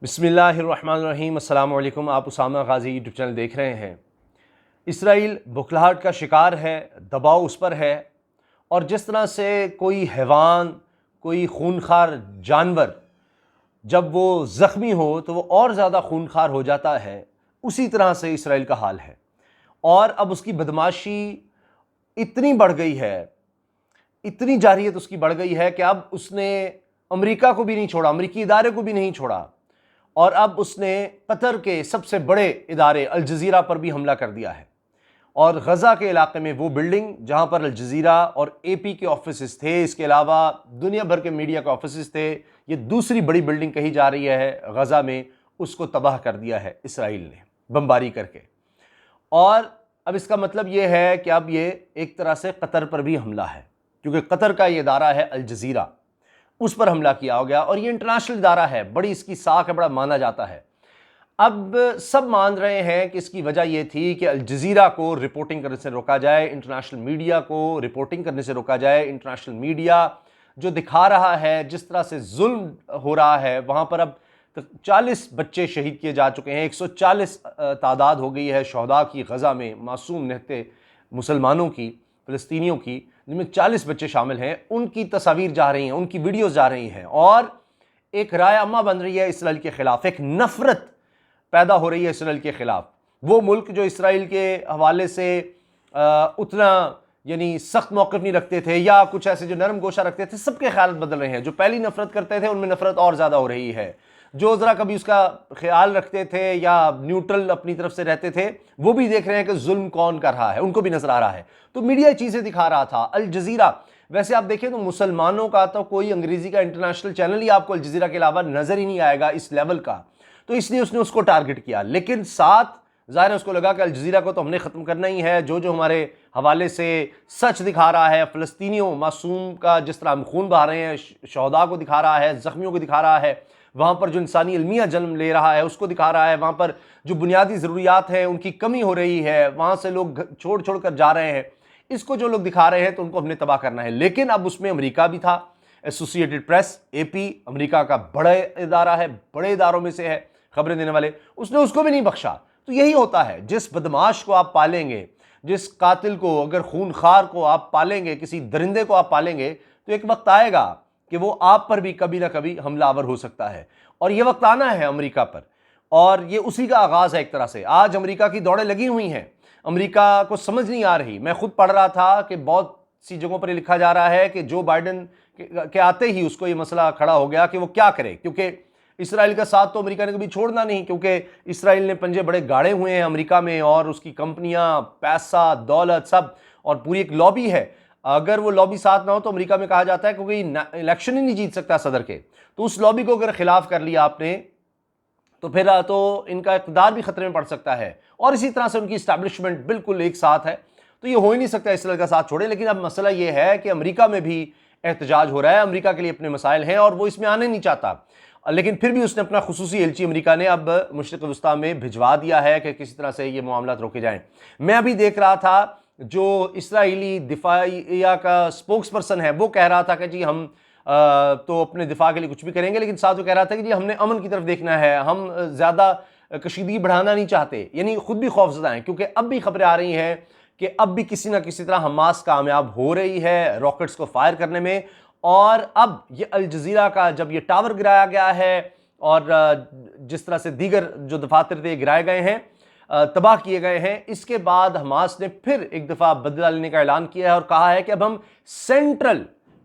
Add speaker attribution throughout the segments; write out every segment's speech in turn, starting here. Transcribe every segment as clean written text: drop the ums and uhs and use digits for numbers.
Speaker 1: बिस्मिल्लाहिर्रहमानिर्रहीम। अस्सलाम वालेकुम। आप उसामा गाज़ी यूट्यूब चैनल देख रहे हैं। इसराइल बुखलाहट का शिकार है, दबाव उस पर है, और जिस तरह से कोई हैवान, कोई खूनखार जानवर जब वो ज़ख्मी हो तो वो और ज़्यादा खूनखार हो जाता है, उसी तरह से इसराइल का हाल है। और अब उसकी बदमाशी इतनी बढ़ गई है, इतनी जारहियत उसकी बढ़ गई है कि अब उसने अमेरिका को भी नहीं छोड़ा, अमेरिकी इदारे को भी नहीं छोड़ा, और अब उसने कतर के सबसे बड़े इदारे अल जज़ीरा पर भी हमला कर दिया है। और गज़ा के इलाके में वो बिल्डिंग जहां पर अल जज़ीरा और एपी के ऑफिस थे, इसके अलावा दुनिया भर के मीडिया के ऑफिस थे, ये दूसरी बड़ी बिल्डिंग कही जा रही है गज़ा में, उसको तबाह कर दिया है इसराइल ने बमबारी करके। और अब इसका मतलब ये है कि अब ये एक तरह से कतर पर भी हमला है, क्योंकि कतर का ये इदारा है अल जज़ीरा, उस पर हमला किया हो गया। और ये इंटरनेशनल इदारा है, बड़ी इसकी साख है, बड़ा माना जाता है। अब सब मान रहे हैं कि इसकी वजह यह थी कि अल जज़ीरा को रिपोर्टिंग करने से रोका जाए, इंटरनेशनल मीडिया को रिपोर्टिंग करने से रोका जाए। इंटरनेशनल मीडिया जो दिखा रहा है जिस तरह से जुल्म हो रहा है, वहाँ पर अब 40 बच्चे शहीद किए जा चुके हैं, 140 तादाद हो गई है शहदा की गज़ा में, मासूम निहत्ते मुसलमानों की, फ़लस्तीनियों की, जिनमें 40 बच्चे शामिल हैं। उनकी तस्वीर जा रही हैं, उनकी वीडियोज़ जा रही हैं, और एक राय अम्मा बन रही है इसराइल के ख़िलाफ़, एक नफ़रत पैदा हो रही है इसराइल के ख़िलाफ़। वो मुल्क जो इसराइल के हवाले से उतना यानी सख्त मौक़िफ़ नहीं रखते थे, या कुछ ऐसे जो नरम गोशा रखते थे, सबके ख़्याल बदल रहे हैं। जो पहली नफ़रत करते थे उनमें नफ़रत और ज़्यादा हो रही है। जो ज़रा कभी उसका ख्याल रखते थे या न्यूट्रल अपनी तरफ से रहते थे, वो भी देख रहे हैं कि जुल्म कौन कर रहा है, उनको भी नज़र आ रहा है। तो मीडिया चीज़ें दिखा रहा था। अल जज़ीरा, वैसे आप देखें तो मुसलमानों का तो कोई अंग्रेज़ी का इंटरनेशनल चैनल ही आपको अल जज़ीरा के अलावा नज़र ही नहीं आएगा इस लेवल का, तो इसलिए उसने उसको टारगेट किया। लेकिन साथ ज़ाहिर है उसको लगा कि अल जज़ीरा को तो हमने ख़त्म करना ही है। जो जो हमारे हवाले से सच दिखा रहा है, फ़लस्तीनियों मासूम का जिस तरह हम खून बहा रहे हैं, शहदा को दिखा रहा है, ज़ख्मियों को दिखा रहा है, वहाँ पर जो इंसानी अलमिया जन्म ले रहा है उसको दिखा रहा है, वहाँ पर जो बुनियादी ज़रूरियात हैं उनकी कमी हो रही है, वहाँ से लोग छोड़ छोड़ कर जा रहे हैं, इसको जो लोग दिखा रहे हैं तो उनको हमने तबाह करना है। लेकिन अब उसमें अमेरिका भी था, एसोसिएटेड प्रेस, एपी, अमेरिका का बड़ा इदारा है, बड़े इदारों में से है खबरें देने वाले, उसने उसको भी नहीं बख्शा। तो यही होता है, जिस बदमाश को आप पालेंगे, जिस कातिल को, अगर खूनखार को आप पालेंगे, किसी दरिंदे को आप पालेंगे, तो एक वक्त आएगा कि वो आप पर भी कभी ना कभी हमलावर हो सकता है। और ये वक्त आना है अमेरिका पर, और ये उसी का आगाज़ है एक तरह से। आज अमेरिका की दौड़ें लगी हुई हैं, अमेरिका को समझ नहीं आ रही। मैं खुद पढ़ रहा था कि बहुत सी जगहों पर लिखा जा रहा है कि जो बाइडन के आते ही उसको ये मसला खड़ा हो गया कि वो क्या करे, क्योंकि इसराइल का साथ तो अमेरिका ने कभी छोड़ना नहीं, क्योंकि इसराइल ने पंजे बड़े गाड़े हुए हैं अमेरिका में, और उसकी कंपनियां, पैसा, दौलत सब, और पूरी एक लॉबी है। अगर वो लॉबी साथ ना हो तो अमेरिका में कहा जाता है क्योंकि इलेक्शन ही नहीं जीत सकता सदर के, तो उस लॉबी को अगर खिलाफ कर लिया आपने तो फिर तो इनका इक़्तिदार भी खतरे में पड़ सकता है। और इसी तरह से उनकी इस्टेब्लिशमेंट बिल्कुल एक साथ है, तो ये हो ही नहीं सकता इसराइल का साथ छोड़े। लेकिन अब मसला ये है कि अमेरिका में भी एहतजाज हो रहा है, अमेरिका के लिए अपने मसाइल हैं और वो इसमें आने नहीं चाहता। लेकिन फिर भी उसने अपना खुसूसी एलची अमेरिका ने अब मशरिक़ वस्ता में भिजवा दिया है कि किसी तरह से ये मामला रोके जाएं। मैं अभी देख रहा था, जो इसराइली दिफाइया का स्पोक्स पर्सन है वो कह रहा था कि जी हम तो अपने दिफा के लिए कुछ भी करेंगे, लेकिन साथ वो कह रहा था कि जी हमने अमन की तरफ देखना है, हम ज़्यादा कशीदगी बढ़ाना नहीं चाहते। यानी खुद भी खौफज़दा हैं, क्योंकि अब भी खबरें आ रही हैं कि अब भी किसी ना किसी तरह हमास कामयाब हो रही है रॉकेट्स को फायर करने में। और अब ये अल जज़ीरा का जब ये टावर गिराया गया है, और जिस तरह से दीगर जो दफातर थे गिराए गए हैं, तबाह किए गए हैं, इसके बाद हमास ने फिर एक दफ़ा बदला लेने का ऐलान किया है और कहा है कि अब हम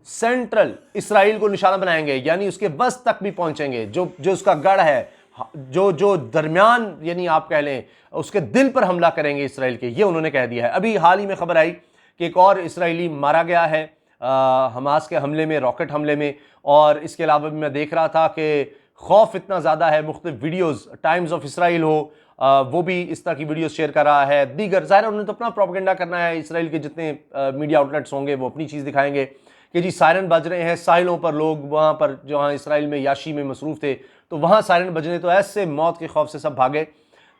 Speaker 1: सेंट्रल इसराइल को निशाना बनाएंगे, यानी उसके बस तक भी पहुंचेंगे, जो जो उसका गढ़ है, जो जो दरमियान, यानी आप कह लें उसके दिल पर हमला करेंगे इसराइल के, ये उन्होंने कह दिया है। अभी हाल ही में खबर आई कि एक और इसराइली मारा गया है हमास के हमले में, रॉकेट हमले में। और इसके अलावा भी मैं देख रहा था कि खौफ इतना ज़्यादा है, मुख्तलिफ वीडियोज़, टाइम्स ऑफ इसराइल हो वो भी इस तरह की वीडियोस शेयर कर रहा है। दीगर ज़ाहिर उन्होंने तो अपना प्रोपेगेंडा करना है, इसराइल के जितने मीडिया आउटलेट्स होंगे वो अपनी चीज़ दिखाएंगे कि जी सायरन बज रहे हैं साहिलों पर, लोग वहाँ पर जहाँ इसराइल में याशी में मसरूफ़ थे तो वहाँ सायरन बजने, तो ऐसे मौत के खौफ से सब भागे।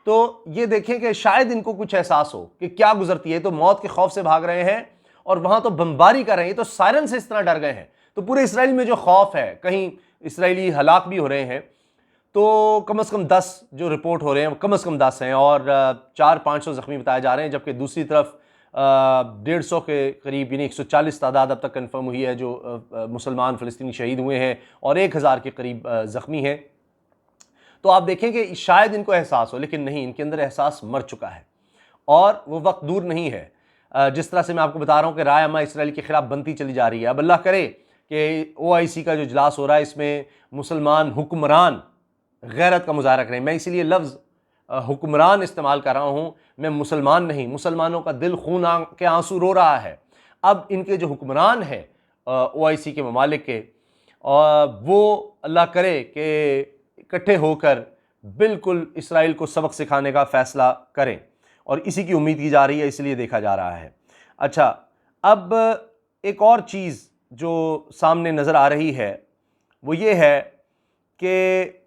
Speaker 1: तो ये देखें कि शायद इनको कुछ एहसास हो कि क्या गुजरती है, तो मौत के खौफ से भाग रहे हैं और वहाँ तो बमबारी कर रहे हैं, तो सायरन से इस तरह डर गए हैं। तो पूरे इसराइल में जो खौफ है, कहीं इसराइली हलाक भी हो रहे हैं। तो कम से कम 10 जो रिपोर्ट हो रहे हैं वो कम से कम 10 हैं और 400-500 ज़ख्मी बताए जा रहे हैं, जबकि दूसरी तरफ 150 के करीब यानी 140 तादाद अब तक कन्फर्म हुई है जो मुसलमान फ़लस्तीनी शहीद हुए हैं और 1000 के करीब ज़ख्मी हैं। तो आप देखें कि शायद इनको एहसास हो, लेकिन नहीं, इनके अंदर एहसास मर चुका है और वो वक्त दूर नहीं है। जिस तरह से मैं आपको बता रहा हूँ कि राय अम्मा इसराइल के खिलाफ बनती चली जा रही है। अब अल्लाह करे कि OIC का जो इजलास हो रहा है इसमें मुसलमान हुक्मरान गैरत का मुजाहरा करें। मैं इसीलिए लफ्ज़ हुक्मरान इस्तेमाल कर रहा हूँ, मैं मुसलमान नहीं। मुसलमानों का दिल खून के आंसू रो रहा है। अब इनके जो हुक्मरान हैं OIC के ममालिक के, वो अल्लाह करे कि इकट्ठे होकर बिल्कुल इसराइल को सबक सिखाने का फ़ैसला करें और इसी की उम्मीद की जा रही है, इसलिए देखा जा रहा है। अच्छा, अब एक और चीज़ जो सामने नज़र आ रही है वो ये है कि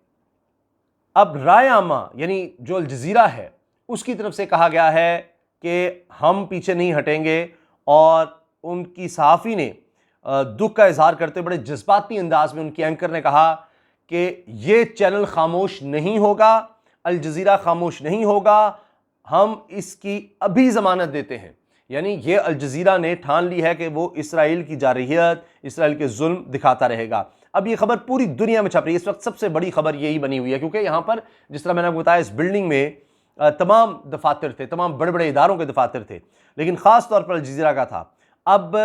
Speaker 1: अब राय आमा यानी जो अल जज़ीरा है उसकी तरफ से कहा गया है कि हम पीछे नहीं हटेंगे और उनकी सहाफ़ी ने दुख का इजहार करते बड़े जज्बाती अंदाज में उनकी एंकर ने कहा कि ये चैनल खामोश नहीं होगा, अल जज़ीरा खामोश नहीं होगा, हम इसकी अभी ज़मानत देते हैं। यानी ये अल जज़ीरा ने ठान ली है कि वो इसराइल की जारहियत, इसराइल के जुल्म दिखाता रहेगा। अब ये खबर पूरी दुनिया में छप रही है, इस वक्त सबसे बड़ी खबर यही बनी हुई है, क्योंकि यहाँ पर जिस तरह मैंने आपको बताया इस बिल्डिंग में तमाम दफातर थे, तमाम बड़े बड़े इदारों के दफातर थे, लेकिन ख़ास तौर पर अल जज़ीरा का था। अब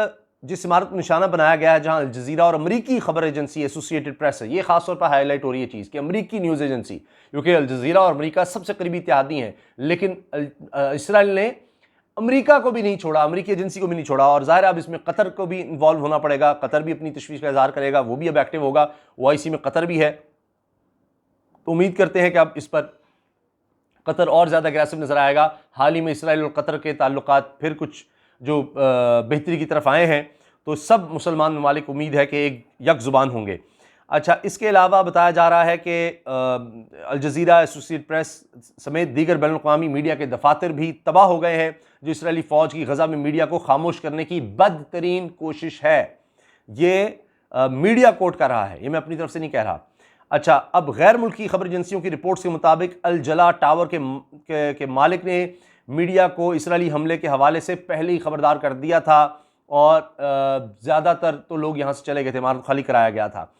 Speaker 1: जिस इमारत को निशाना बनाया गया है जहाँ अल जज़ीरा और अमरीकी खबर एजेंसी एसोसिएटेड प्रेस है, ये खास तौर पर हाईलाइट हो रही है चीज़ कि अमरीकी न्यूज़ एजेंसी, क्योंकि अल जज़ीरा और अमरीका सबसे करीबी इत्तेहादी हैं, लेकिन इसराइल ने अमरीका को भी नहीं छोड़ा, अमरीकी एजेंसी को भी नहीं छोड़ा। और ज़ाहिर अब इसमें कतर को भी इन्वॉल्व होना पड़ेगा, कतर भी अपनी तशवीश का इजहार करेगा, वो भी अब एक्टिव होगा। OIC में कतर भी है, तो उम्मीद करते हैं कि अब इस पर कतर और ज़्यादा अग्रेसिव नज़र आएगा। हाल ही में इसराइल और कतर के ताल्लुकात फिर कुछ जो बेहतरी की तरफ आए हैं, तो सब मुसलमान ममालिक उम्मीद है कि एक यक ज़ुबान होंगे। अच्छा, इसके अलावा बताया जा रहा है कि अल जज़ीरा, एसोसिएटेड प्रेस समेत दीगर बैनुल-अक़वामी मीडिया के दफातर भी तबाह हो गए हैं, जो इसराइली फ़ौज की गज़ा में मीडिया को खामोश करने की बदतरीन कोशिश है। ये मीडिया कोर्ट कर रहा है, ये मैं अपनी तरफ से नहीं कह रहा। अच्छा, अब गैर मुल्की खबर एजेंसियों की रिपोर्ट्स के मुताबिक अल जला टावर के मालिक ने मीडिया को इसराइली हमले के हवाले से पहले ही खबरदार कर दिया था और ज़्यादातर तो लोग यहाँ से चले गए थे, इमारत खाली कराया गया था।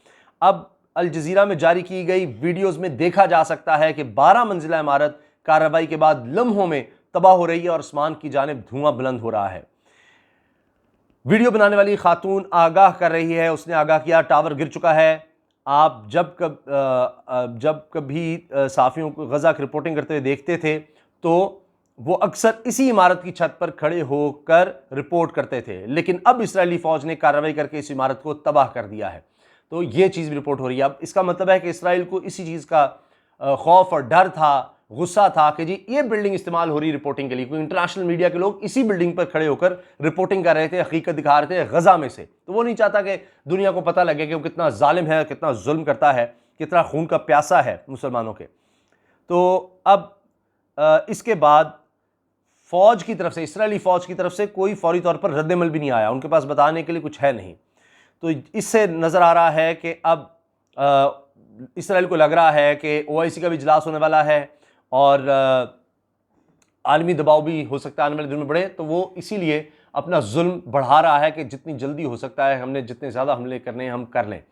Speaker 1: अब अल जज़ीरा में जारी की गई वीडियोज़ में देखा जा सकता है कि 12 मंजिला इमारत कार्रवाई के बाद लम्हों में तबाह हो रही है और आसमान की जानिब धुआं बुलंद हो रहा है। वीडियो बनाने वाली खातून आगाह कर रही है, उसने आगाह किया टावर गिर चुका है। आप जब कभी साफ़ियों को गज़ा की रिपोर्टिंग करते हुए देखते थे तो वो अक्सर इसी इमारत की छत पर खड़े होकर रिपोर्ट करते थे, लेकिन अब इसराइली फ़ौज ने कार्रवाई करके इस इमारत को तबाह कर दिया है। तो ये चीज़ भी रिपोर्ट हो रही है। अब इसका मतलब है कि इसराइल को इसी चीज़ का खौफ और डर था, गुस्सा था कि जी ये बिल्डिंग इस्तेमाल हो रही रिपोर्टिंग के लिए, क्योंकि इंटरनेशनल मीडिया के लोग इसी बिल्डिंग पर खड़े होकर रिपोर्टिंग कर रहे थे, हकीकत दिखा रहे थे गज़ा में से। तो वो नहीं चाहता कि दुनिया को पता लगे कि वो कितना जालिम है, कितना जुल्म करता है, कितना खून का प्यासा है मुसलमानों के। तो अब इसके बाद फ़ौज की तरफ से, इसराइली फ़ौज की तरफ से कोई फौरी तौर पर रद्दमल भी नहीं आया, उनके पास बताने के लिए कुछ है नहीं। तो इससे नज़र आ रहा है कि अब इसराइल को लग रहा है कि OIC का भी इजलास होने वाला है और आलमी दबाव भी हो सकता है आने वाले दिनों में बढ़े, तो वो इसीलिए अपना जुल्म बढ़ा रहा है कि जितनी जल्दी हो सकता है हमने जितने ज़्यादा हमले करने हैं हम कर लें।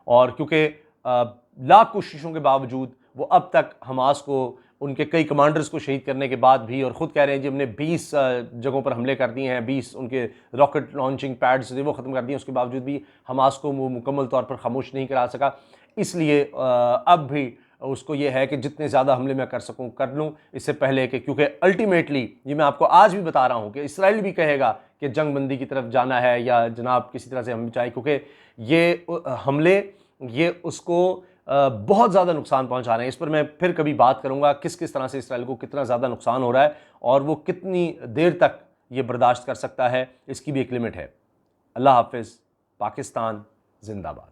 Speaker 1: और क्योंकि लाख कोशिशों के बावजूद वो अब तक हमास को, उनके कई कमांडर्स को शहीद करने के बाद भी, और ख़ुद कह रहे हैं जी हमने 20 जगहों पर हमले कर दिए हैं, 20 उनके रॉकेट लॉन्चिंग पैड्स थे वो ख़त्म कर दिए, उसके बावजूद भी हमास को वो मुकम्मल तौर पर खामोश नहीं करा सका। इसलिए अब भी उसको ये है कि जितने ज़्यादा हमले मैं कर सकूं कर लूं, इससे पहले कि, क्योंकि अल्टीमेटली ये मैं आपको आज भी बता रहा हूं कि इसराइल भी कहेगा कि जंग बंदी की तरफ जाना है या जनाब किसी तरह से हम चाहें, क्योंकि ये हमले ये उसको बहुत ज़्यादा नुकसान पहुंचा रहे हैं। इस पर मैं फिर कभी बात करूंगा किस किस तरह से इसराइल को कितना ज़्यादा नुकसान हो रहा है और वो कितनी देर तक ये बर्दाश्त कर सकता है, इसकी भी एक लिमिट है। अल्लाह हाफ़िज़। पाकिस्तान जिंदाबाद।